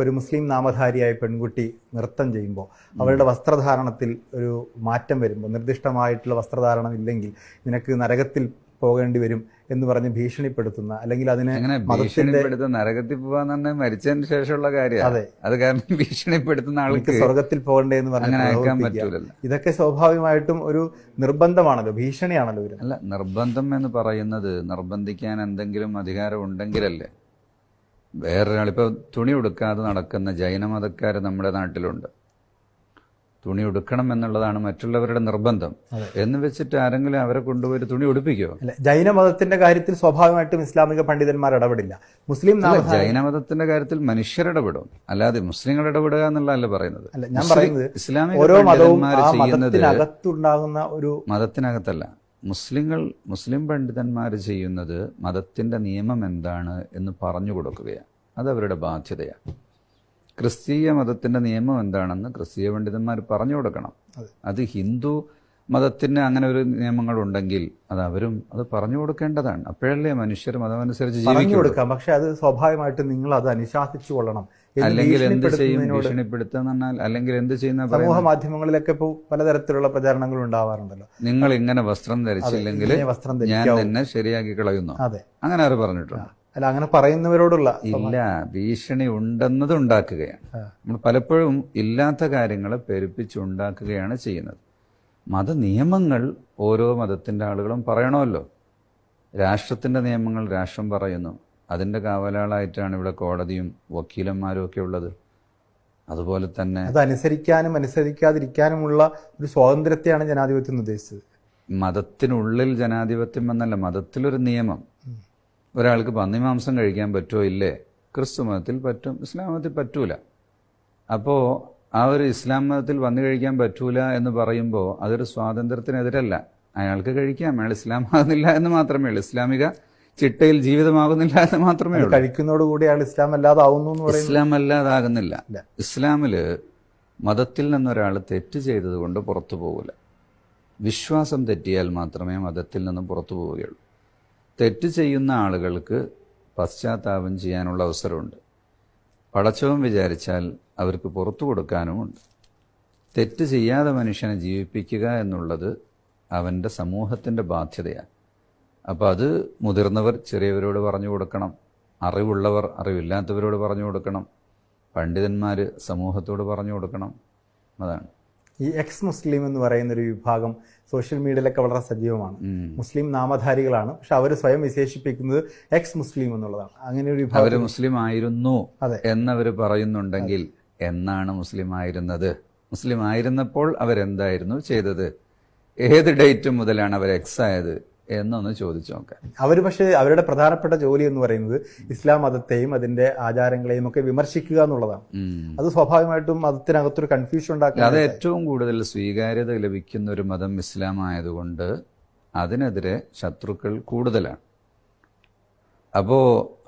ഒരു മുസ്ലിം നാമധാരിയായ പെൺകുട്ടി നൃത്തം ചെയ്യുമ്പോൾ അവരുടെ വസ്ത്രധാരണത്തിൽ ഒരു മാറ്റം വരുമ്പോൾ, നിർദ്ദിഷ്ടമായിട്ടുള്ള വസ്ത്രധാരണം ഇല്ലെങ്കിൽ നിനക്ക് നരകത്തിൽ പോകേണ്ടി വരും എന്ന് പറഞ്ഞ് ഭീഷണിപ്പെടുത്തുന്ന, അല്ലെങ്കിൽ അതിനെ നരകത്തിൽ പോകാന്ന് മരിച്ചതിന് ശേഷമുള്ള കാര്യം. അതെ, അത് കാരണം ഭീഷണിപ്പെടുത്തുന്ന ആൾക്ക് സ്വർഗത്തിൽ പോകണ്ടേ എന്ന് പറഞ്ഞാൽ ഇതൊക്കെ സ്വാഭാവികമായിട്ടും ഒരു നിർബന്ധമാണല്ലോ, ഭീഷണിയാണല്ലോ. അല്ല, നിർബന്ധം എന്ന് പറയുന്നത് നിർബന്ധിക്കാൻ എന്തെങ്കിലും അധികാരം ഉണ്ടെങ്കിലല്ലേ. വേറൊരാളിപ്പോൾ തുണി ഉടുക്കാതെ നടക്കുന്ന ജൈനമതക്കാർ നമ്മുടെ നാട്ടിലുണ്ട്. തുണി ഉടുക്കണം എന്നുള്ളതാണ് മറ്റുള്ളവരുടെ നിർബന്ധം എന്ന് വെച്ചിട്ട് ആരെങ്കിലും അവരെ കൊണ്ടുപോയി തുണി ഉടുപ്പിക്കുമോ? ജൈനമതത്തിന്റെ കാര്യത്തിൽ സ്വാഭാവികമായിട്ടും ഇസ്ലാമിക പണ്ഡിതന്മാർ ഇടപെടില്ല. മുസ്ലിം ജൈനമതത്തിന്റെ കാര്യത്തിൽ മനുഷ്യരിടപെടും, അല്ലാതെ മുസ്ലിങ്ങൾ ഇടപെടുക എന്നുള്ളതല്ല പറയുന്നത്. ഞാൻ പറയുന്നത് ഇസ്ലാമിക പണ്ഡിതന്മാർ ചെയ്യുന്നത് ഒരു മതത്തിനകത്തല്ല. മുസ്ലിം പണ്ഡിതന്മാർ ചെയ്യുന്നത് മതത്തിന്റെ നിയമം എന്താണ് എന്ന് പറഞ്ഞു കൊടുക്കുകയാണ്. അത് അവരുടെ ബാധ്യതയാണ്. ക്രിസ്തീയ മതത്തിന്റെ നിയമം എന്താണെന്ന് ക്രിസ്തീയ പണ്ഡിതന്മാർ പറഞ്ഞു കൊടുക്കണം. അത് ഹിന്ദു മതത്തിന് അങ്ങനെ ഒരു നിയമങ്ങളുണ്ടെങ്കിൽ അത് അവരും അത് പറഞ്ഞു കൊടുക്കേണ്ടതാണ്. അപ്പോഴല്ലേ മനുഷ്യർ മതമനുസരിച്ച് ജീവിച്ചു കൊടുക്കാം. പക്ഷെ അത് സ്വാഭാവികമായിട്ടും നിങ്ങൾ അത് അനുശാസിച്ചു കൊള്ളണം. അല്ലെങ്കിൽ എന്ത് ചെയ്യും? ഭീഷണിപ്പെടുത്തുന്ന അല്ലെങ്കിൽ എന്ത് ചെയ്യുന്ന സമൂഹ മാധ്യമങ്ങളിലൊക്കെ ഇപ്പോൾ പലതരത്തിലുള്ള പ്രചാരണങ്ങൾ ഉണ്ടാവാറുണ്ടല്ലോ. നിങ്ങൾ ഇങ്ങനെ വസ്ത്രം ധരിച്ചില്ലെങ്കിൽ ഞാൻ തന്നെ ശരിയാക്കി കളയുന്നു. അതെ, അങ്ങനെ അവർ പറഞ്ഞിട്ടുണ്ട്. അല്ല, അങ്ങനെ പറയുന്നവരോടുള്ള ഇല്ല, ഭീഷണി ഉണ്ടെന്നത് ഉണ്ടാക്കുകയാണ്. നമ്മൾ പലപ്പോഴും ഇല്ലാത്ത കാര്യങ്ങളെ പെരുപ്പിച്ചുണ്ടാക്കുകയാണ് ചെയ്യുന്നത്. മതനിയമങ്ങൾ ഓരോ മതത്തിന്റെ ആളുകളും പറയണമല്ലോ. രാഷ്ട്രത്തിന്റെ നിയമങ്ങൾ രാഷ്ട്രം പറയുന്നു. അതിന്റെ കാവലാളായിട്ടാണ് ഇവിടെ കോടതിയും വക്കീലന്മാരും ഒക്കെ ഉള്ളത്. അതുപോലെ തന്നെ അത് അനുസരിക്കാനും അനുസരിക്കാതിരിക്കാനുമുള്ള ഒരു സ്വാതന്ത്ര്യത്തെയാണ് ജനാധിപത്യം ഉദ്ദേശിച്ചത്. മതത്തിനുള്ളിൽ ജനാധിപത്യം എന്നല്ല, മതത്തിലൊരു നിയമം. ഒരാൾക്ക് പന്നിമാംസം കഴിക്കാൻ പറ്റുമോ ഇല്ലേ? ക്രിസ്തു മതത്തിൽ പറ്റും, ഇസ്ലാം മതത്തിൽ പറ്റൂല. അപ്പോൾ ആ ഒരു ഇസ്ലാം മതത്തിൽ വന്നു കഴിക്കാൻ പറ്റൂല എന്ന് പറയുമ്പോൾ അതൊരു സ്വാതന്ത്ര്യത്തിനെതിരല്ല. അയാൾക്ക് കഴിക്കാം, അയാൾ ഇസ്ലാം ആകുന്നില്ല എന്ന് മാത്രമേ ഉള്ളൂ. ഇസ്ലാമിക ചിട്ടയിൽ ജീവിതമാകുന്നില്ല എന്ന് മാത്രമേ ഉള്ളൂ. കഴിക്കുന്നതോടുകൂടി അയാൾ ഇസ്ലാം അല്ലാതാവുന്നു. ഇസ്ലാം അല്ലാതാകുന്നില്ല. ഇസ്ലാമില് മതത്തിൽ നിന്നൊരാൾ തെറ്റ് ചെയ്തത് കൊണ്ട് പുറത്തു പോകില്ല. വിശ്വാസം തെറ്റിയാൽ മാത്രമേ മതത്തിൽ നിന്ന് പുറത്തു പോവുകയുള്ളൂ. തെറ്റ് ചെയ്യുന്ന ആളുകൾക്ക് പശ്ചാത്താപം ചെയ്യാനുള്ള അവസരമുണ്ട്. പടച്ചവൻ വിചാരിച്ചാൽ അവർക്ക് പുറത്തു കൊടുക്കാനുമുണ്ട്. തെറ്റ് ചെയ്യാതെ മനുഷ്യനെ ജീവിപ്പിക്കുക എന്നുള്ളത് അവൻ്റെ സമൂഹത്തിൻ്റെ ബാധ്യതയാണ്. അപ്പോൾ അത് മുതിർന്നവർ ചെറിയവരോട് പറഞ്ഞു കൊടുക്കണം, അറിവുള്ളവർ അറിവില്ലാത്തവരോട് പറഞ്ഞു കൊടുക്കണം, പണ്ഡിതന്മാർ സമൂഹത്തോട് പറഞ്ഞു കൊടുക്കണം. അതാണ് ഈ എക്സ് മുസ്ലിം എന്ന് പറയുന്നൊരു വിഭാഗം സോഷ്യൽ മീഡിയയിലൊക്കെ വളരെ സജീവമാണ്. മുസ്ലിം നാമധാരികളാണ്, പക്ഷെ അവർ സ്വയം വിശേഷിപ്പിക്കുന്നത് എക്സ് മുസ്ലിം എന്നുള്ളതാണ്. അങ്ങനെ ഒരു വിഭാഗം അവർ മുസ്ലിം ആയിരുന്നു എന്നവർ പറയുന്നുണ്ടെങ്കിൽ എന്നാണ് മുസ്ലിം ആയിരുന്നത്? മുസ്ലിം ആയിരുന്നപ്പോൾ അവരെന്തായിരുന്നു ചെയ്തത്? ഏത് ഡേറ്റ് മുതലാണ് അവർ എക്സ് ആയത് എന്നൊന്ന് ചോദിച്ചു നോക്കാം. അവർ പക്ഷേ അവരുടെ പ്രധാനപ്പെട്ട ജോലി എന്ന് പറയുന്നത് ഇസ്ലാം മതത്തെയും അതിന്റെ ആചാരങ്ങളെയും ഒക്കെ വിമർശിക്കുക എന്നുള്ളതാണ്. അത് സ്വാഭാവികമായിട്ടും മതത്തിനകത്തൊരു കൺഫ്യൂഷൻ ഉണ്ടാക്കുക. അത് ഏറ്റവും കൂടുതൽ സ്വീകാര്യത ലഭിക്കുന്ന ഒരു മതം ഇസ്ലാം ആയതുകൊണ്ട് അതിനെതിരെ ശത്രുക്കൾ കൂടുതലാണ്. അപ്പോ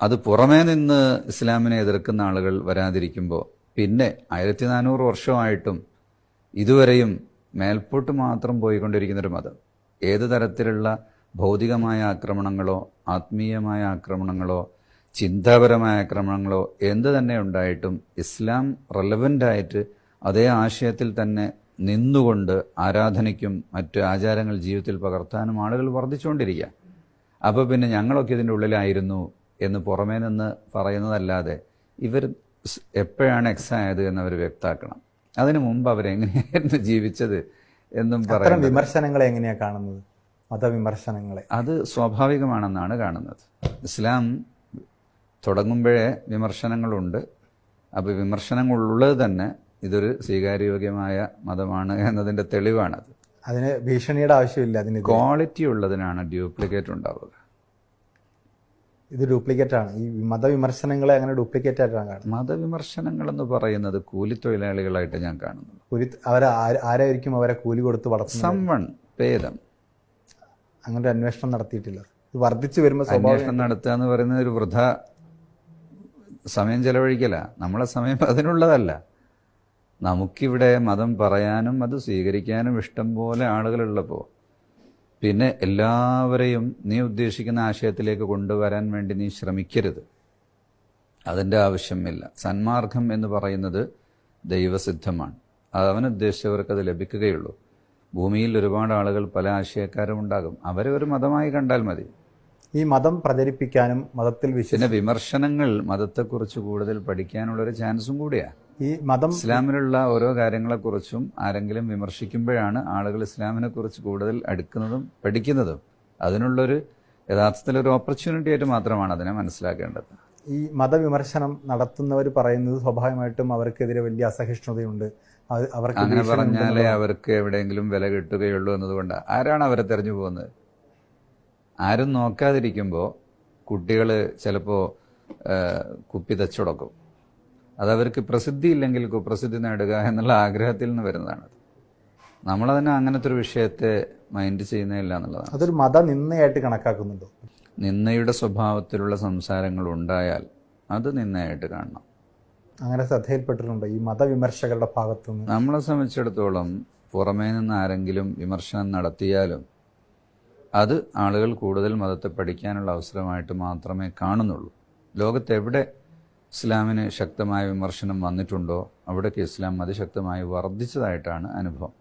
അത് പുറമേ നിന്ന് ഇസ്ലാമിനെ എതിർക്കുന്ന ആളുകൾ വരാതിരിക്കുമ്പോൾ പിന്നെ 1400 വർഷമായിട്ടും ഇതുവരെയും മേൽപോട്ട് മാത്രം പോയിക്കൊണ്ടിരിക്കുന്നൊരു മതം. ഏത് തരത്തിലുള്ള ഭൗതികമായ ആക്രമണങ്ങളോ ആത്മീയമായ ആക്രമണങ്ങളോ ചിന്താപരമായ ആക്രമണങ്ങളോ എന്ത് തന്നെ ഉണ്ടായിട്ടും ഇസ്ലാം റെലവൻ്റായിട്ട് അതേ ആശയത്തിൽ തന്നെ നിന്നുകൊണ്ട് ആരാധനയ്ക്കും മറ്റ് ആചാരങ്ങൾ ജീവിതത്തിൽ പകർത്താനും ആളുകൾ വർദ്ധിച്ചുകൊണ്ടിരിക്കുക. അപ്പോൾ പിന്നെ ഞങ്ങളൊക്കെ ഇതിൻ്റെ ഉള്ളിലായിരുന്നു എന്ന് പുറമേ നിന്ന് പറയുന്നതല്ലാതെ ഇവർ എപ്പോഴാണ് എക്സ് ആയത് എന്നവർ വ്യക്തമാക്കണം. അതിനു മുമ്പ് അവരെങ്ങനെയായിരുന്നു ജീവിച്ചത് എന്നും പറയാം. വിമർശനങ്ങളെ എങ്ങനെയാണ് കാണുന്നത്? മതവിമർശനങ്ങളെ അത് സ്വാഭാവികമാണെന്നാണ് കാണുന്നത്. ഇസ്ലാം തുടങ്ങുമ്പോഴേ വിമർശനങ്ങളുണ്ട്. അപ്പോൾ വിമർശനങ്ങളുള്ളത് തന്നെ ഇതൊരു സ്വീകാര്യയോഗ്യമായ മതമാണ് എന്നതിൻ്റെ തെളിവാണത്. അതിന് ഭീഷണിയുടെ ആവശ്യമില്ല. അതിന് ക്വാളിറ്റി ഉള്ളതിനാണ് ഡ്യൂപ്ലിക്കേറ്റ് ഉണ്ടാവുക. ഇത് ഡ്യൂപ്ലിക്കേറ്റ് ആണ്. ഈ മതവിമർശനങ്ങളെ അങ്ങനെ ഡ്യൂപ്ലിക്കേറ്റ് ആയിട്ടാണ് കാണുന്നത്. മതവിമർശനങ്ങൾ എന്ന് പറയുന്നത് കൂലിത്തൊഴിലാളികളായിട്ട് ഞാൻ കാണുന്നു. ആരായിരിക്കും അവരെ കൂലി കൊടുത്ത് വളർത്തുന്നത്? ഭേദം അങ്ങനെ അന്വേഷണം നടത്തിയിട്ടില്ല. ഇത് വർദ്ധിച്ചു വരുമ്പോൾ അന്വേഷണം നടത്തുക എന്ന് പറയുന്നത് ഒരു വൃഥ സമയം ചെലവഴിക്കല. നമ്മളെ സമയം അതിനുള്ളതല്ല. നമുക്കിവിടെ മതം പറയാനും അത് സ്വീകരിക്കാനും ഇഷ്ടം പോലെ ആളുകളുള്ളപ്പോൾ പിന്നെ എല്ലാവരെയും നീ ഉദ്ദേശിക്കുന്ന ആശയത്തിലേക്ക് കൊണ്ടുവരാൻ വേണ്ടി നീ ശ്രമിക്കരുത്. അതിൻ്റെ ആവശ്യമില്ല. സന്മാർഗം എന്ന് പറയുന്നത് ദൈവസിദ്ധമാണ്. അത് അവനുദ്ദേശിച്ചവർക്ക് അത് ലഭിക്കുകയുള്ളൂ. ഭൂമിയിൽ ഒരുപാട് ആളുകൾ പല ആശയക്കാരും ഉണ്ടാകും. അവരെ ഒരു മതമായി കണ്ടാൽ മതി. ഈ മതം പ്രചരിപ്പിക്കാനും മതത്തിൽ പിന്നെ വിമർശനങ്ങൾ മതത്തെക്കുറിച്ച് കൂടുതൽ പഠിക്കാനുള്ളൊരു ചാൻസും കൂടിയാണ്. ഈ മതം ഇസ്ലാമിലുള്ള ഓരോ കാര്യങ്ങളെക്കുറിച്ചും ആരെങ്കിലും വിമർശിക്കുമ്പോഴാണ് ആളുകൾ ഇസ്ലാമിനെ കുറിച്ച് കൂടുതൽ അടുക്കുന്നതും പഠിക്കുന്നതും. അതിനുള്ളൊരു യഥാർത്ഥത്തിലൊരു ഓപ്പർച്യൂണിറ്റി ആയിട്ട് മാത്രമാണ് അതിനെ മനസ്സിലാക്കേണ്ടത്. ഈ മതവിമർശനം നടത്തുന്നവർ പറയുന്നത് സ്വാഭാവികമായിട്ടും അവർക്കെതിരെ വലിയ അസഹിഷ്ണുതയുണ്ട്. അവർക്ക് അങ്ങനെ പറഞ്ഞാലേ അവർക്ക് എവിടെയെങ്കിലും വില കിട്ടുകയുള്ളൂ എന്നതുകൊണ്ട് ആരാണ് അവരെ തെരഞ്ഞു പോകുന്നത്? ആരും നോക്കാതിരിക്കുമ്പോൾ കുട്ടികൾ ചിലപ്പോൾ കുപ്പി തച്ചുടക്കും. അതവർക്ക് പ്രസിദ്ധിയില്ലെങ്കിൽ കുപ്രസിദ്ധി നേടുക എന്നുള്ള ആഗ്രഹത്തിൽ നിന്ന് വരുന്നതാണ്. നമ്മളതിനെ അങ്ങനത്തെ ഒരു വിഷയത്തെ മൈൻഡ് ചെയ്യുന്നില്ല എന്നുള്ളതാണ്. അതൊരു മതനിന്ദയായിട്ട് കണക്കാക്കുന്നുണ്ടോ? നിന്ദയുടെ സ്വഭാവത്തിലുള്ള സംസാരങ്ങൾ ഉണ്ടായാൽ അത് നിന്ദയായിട്ട് കാണണം. അങ്ങനെ ശ്രദ്ധയിൽപ്പെട്ടിട്ടുണ്ടോ ഈ മതവിമർശകരുടെ ഭാഗത്തുനിന്ന്? നമ്മളെ സംബന്ധിച്ചിടത്തോളം പുറമേ നിന്ന് ആരെങ്കിലും വിമർശനം നടത്തിയാലും അത് ആളുകൾ കൂടുതൽ മതത്തെ പഠിക്കാനുള്ള അവസരമായിട്ട് മാത്രമേ കാണുന്നുള്ളൂ. ലോകത്തെവിടെ ഇസ്ലാമിന് ശക്തമായ വിമർശനം വന്നിട്ടുണ്ടോ അവിടേക്ക് ഇസ്ലാം അതിശക്തമായി വർദ്ധിച്ചതായിട്ടാണ് അനുഭവം.